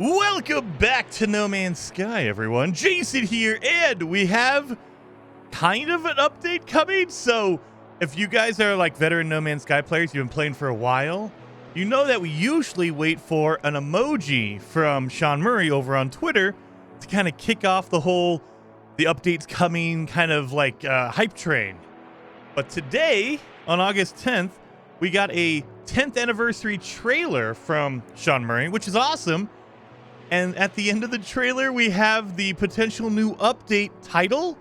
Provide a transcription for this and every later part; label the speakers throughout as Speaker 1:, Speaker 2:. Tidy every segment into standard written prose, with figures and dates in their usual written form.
Speaker 1: Welcome back to No Man's Sky, everyone. Jason here, and we have kind of an update coming. So if you guys are like veteran No Man's Sky players, you've been playing for a while, you know that we usually wait for an emoji from Sean Murray over on Twitter to kind of kick off the updates coming kind of like hype train. But today, on August 10th, we got a 10th anniversary trailer from Sean Murray, which is awesome. And at the end of the trailer, we have the potential new update title.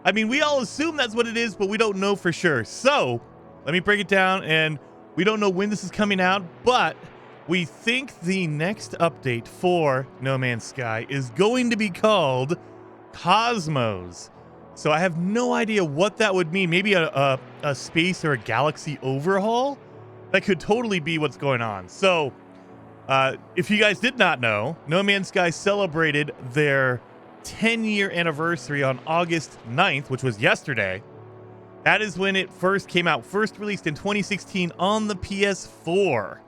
Speaker 1: I mean, we all assume that's what it is, but we don't know for sure. So let me break it down. And we don't know when this is coming out, but we think the next update for No Man's Sky is going to be called Cosmos. So I have no idea what that would mean. Maybe a space or a galaxy overhaul? That could totally be what's going on. So if you guys did not know, No Man's Sky celebrated their 10-year anniversary on August 9th, which was yesterday. That is when it first came out, first released in 2016 on the PS4.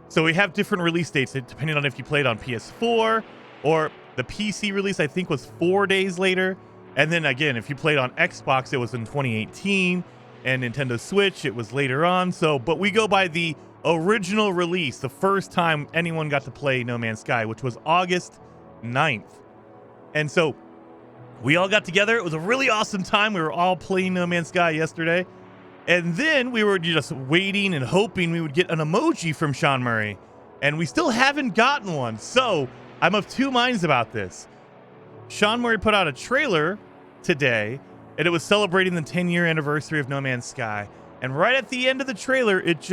Speaker 1: So we have different release dates depending on if you played on PS4 or the PC release, I think, was 4 days later. And then again, if you played on Xbox, it was in 2018, and Nintendo Switch, it was later on. So, but we go by the original release, the first time anyone got to play No Man's Sky, which was August 9th. And so we all got together. It was a really awesome time. We were all playing No Man's Sky yesterday. And then we were just waiting and hoping we would get an emoji from Sean Murray. And we still haven't gotten one. So I'm of two minds about this. Sean Murray put out a trailer today, and it was celebrating the 10-year anniversary of No Man's Sky. And right at the end of the trailer, it's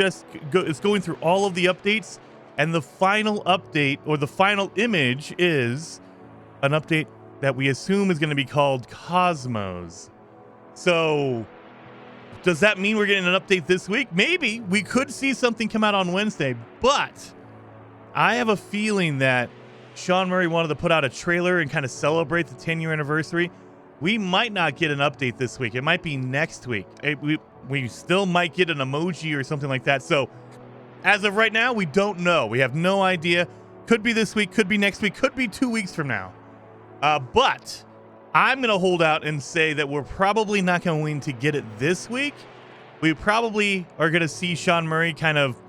Speaker 1: going through all of the updates, and the final update, or the final image, is an update that we assume is going to be called Cosmos. So does that mean we're getting an update this week? Maybe. We could see something come out on Wednesday, but I have a feeling that Sean Murray wanted to put out a trailer and kind of celebrate the 10-year anniversary. We might not get an update this week. It might be next week. We still might get an emoji or something like that. So as of right now, we don't know. We have no idea. Could be this week, could be next week, could be 2 weeks from now. But I'm going to hold out and say that we're probably not going to get it this week. We probably are going to see Sean Murray kind of,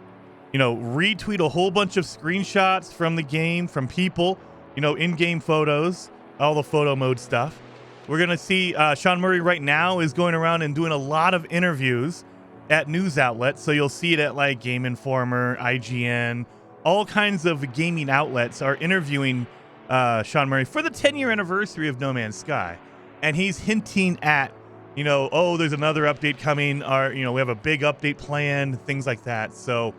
Speaker 1: retweet a whole bunch of screenshots from the game, from people, in-game photos, all the photo mode stuff. We're going to see Sean Murray right now is going around and doing a lot of interviews at news outlets. So you'll see it at like Game Informer, IGN, all kinds of gaming outlets are interviewing Sean Murray for the 10-year anniversary of No Man's Sky. And he's hinting at, there's another update coming, or, we have a big update planned, things like that. So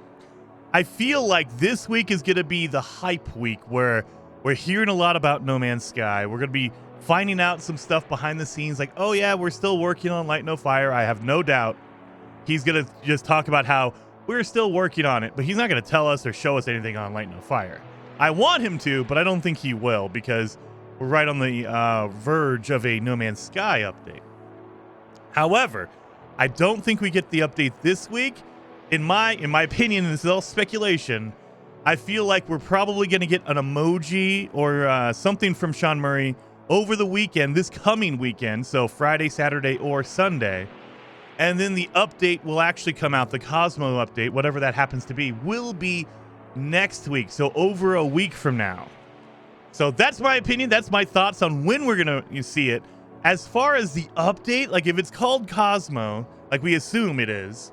Speaker 1: I feel like this week is going to be the hype week where we're hearing a lot about No Man's Sky. We're going to be finding out some stuff behind the scenes, like, oh yeah, we're still working on Light No Fire. I have no doubt he's going to just talk about how we're still working on it, but he's not going to tell us or show us anything on Light No Fire. I want him to, but I don't think he will, because we're right on the verge of a No Man's Sky update. However, I don't think we get the update this week. In my opinion, and this is all speculation, I feel like we're probably going to get an emoji or something from Sean Murray over the weekend, this coming weekend, so Friday, Saturday, or Sunday. And then the update will actually come out, the Cosmo update, whatever that happens to be, will be next week, so over a week from now. So that's my opinion, that's my thoughts on when we're going to see it. As far as the update, like if it's called Cosmo, like we assume it is,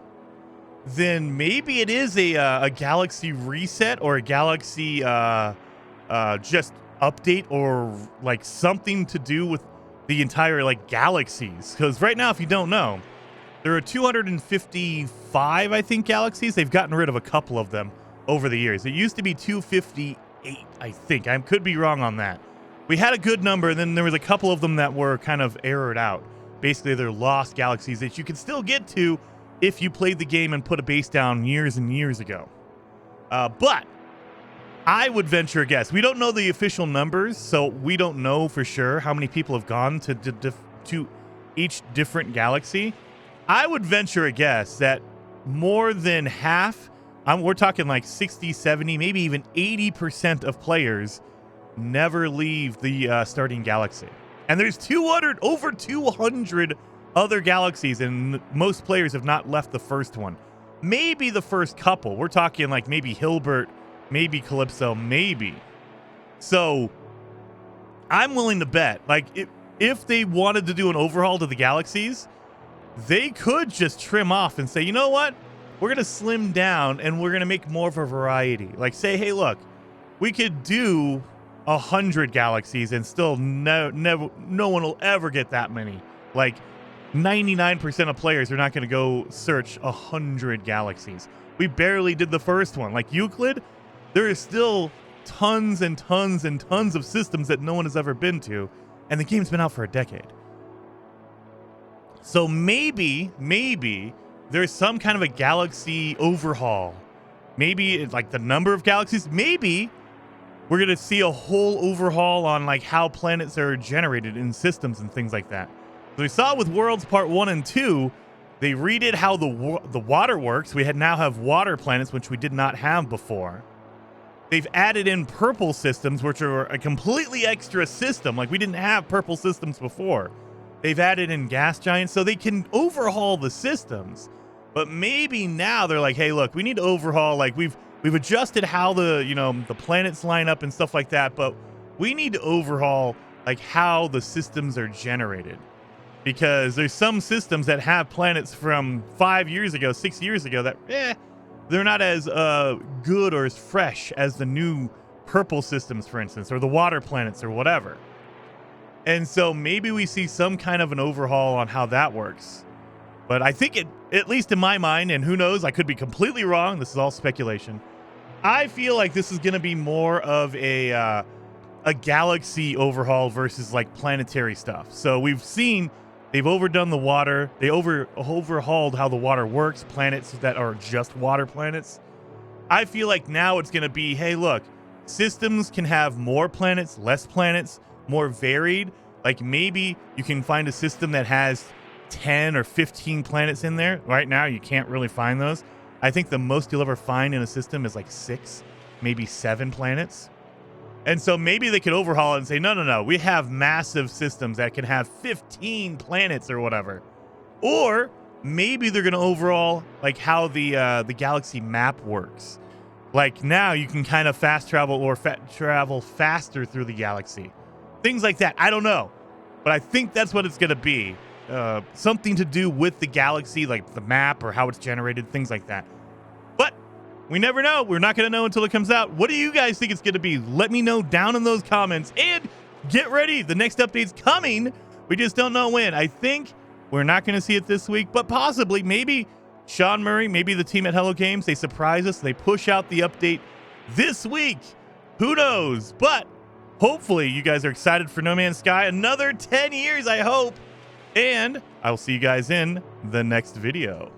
Speaker 1: then maybe it is a galaxy reset or a galaxy just update, or like something to do with the entire like galaxies. Because right now, if you don't know, there are 255, I think, galaxies. They've gotten rid of a couple of them over the years. It used to be 258, I think. I could be wrong on that. We had a good number, and then there was a couple of them that were kind of errored out. Basically, they're lost galaxies that you can still get to if you played the game and put a base down years and years ago. But I would venture a guess. We don't know the official numbers, so we don't know for sure how many people have gone to each different galaxy. I would venture a guess that more than half, we're talking like 60, 70, maybe even 80% of players never leave the starting galaxy. And there's over 200 other galaxies, and most players have not left the first one. Maybe the first couple. We're talking like maybe Hilbert, maybe Calypso, maybe. So I'm willing to bet, like, if they wanted to do an overhaul to the galaxies, they could just trim off and say, you know what? We're going to slim down and we're going to make more of a variety. Like, say, hey, look, we could do 100 galaxies and still no one will ever get that many. Like, 99% of players are not going to go search 100 galaxies. We barely did the first one. Like Euclid, there is still tons and tons and tons of systems that no one has ever been to, and the game's been out for a decade. So maybe there's some kind of a galaxy overhaul. Maybe it's like the number of galaxies. Maybe we're going to see a whole overhaul on like how planets are generated in systems and things like that. So we saw with Worlds Part 1 and 2, they redid how the water works. We now have water planets, which we did not have before. They've added in purple systems, which are a completely extra system. Like, we didn't have purple systems before. They've added in gas giants, so they can overhaul the systems. But maybe now they're like, hey, look, we need to overhaul. Like, we've adjusted how the planets line up and stuff like that, but we need to overhaul like how the systems are generated. Because there's some systems that have planets from 5 years ago, 6 years ago that, they're not as good or as fresh as the new purple systems, for instance, or the water planets or whatever. And so maybe we see some kind of an overhaul on how that works. But I think at least in my mind, and who knows, I could be completely wrong. This is all speculation. I feel like this is going to be more of a galaxy overhaul versus like planetary stuff. So we've seen they've overdone the water. They overhauled how the water works, planets that are just water planets. I feel like now it's going to be, hey, look, systems can have more planets, less planets, more varied. Like maybe you can find a system that has 10 or 15 planets in there. Right now, you can't really find those. I think the most you'll ever find in a system is like 6, maybe 7 planets. And so maybe they could overhaul it and say, no, we have massive systems that can have 15 planets or whatever. Or maybe they're going to overhaul like how the galaxy map works. Like now you can kind of fast travel or travel faster through the galaxy. Things like that. I don't know. But I think that's what it's going to be. Something to do with the galaxy, like the map or how it's generated, things like that. But we never know. We're not going to know until it comes out. What do you guys think it's going to be? Let me know down in those comments. And get ready. The next update's coming. We just don't know when. I think we're not going to see it this week, but possibly, maybe Sean Murray, maybe the team at Hello Games, they surprise us. They push out the update this week. Who knows? But hopefully you guys are excited for No Man's Sky. Another 10 years, I hope. And I'll see you guys in the next video.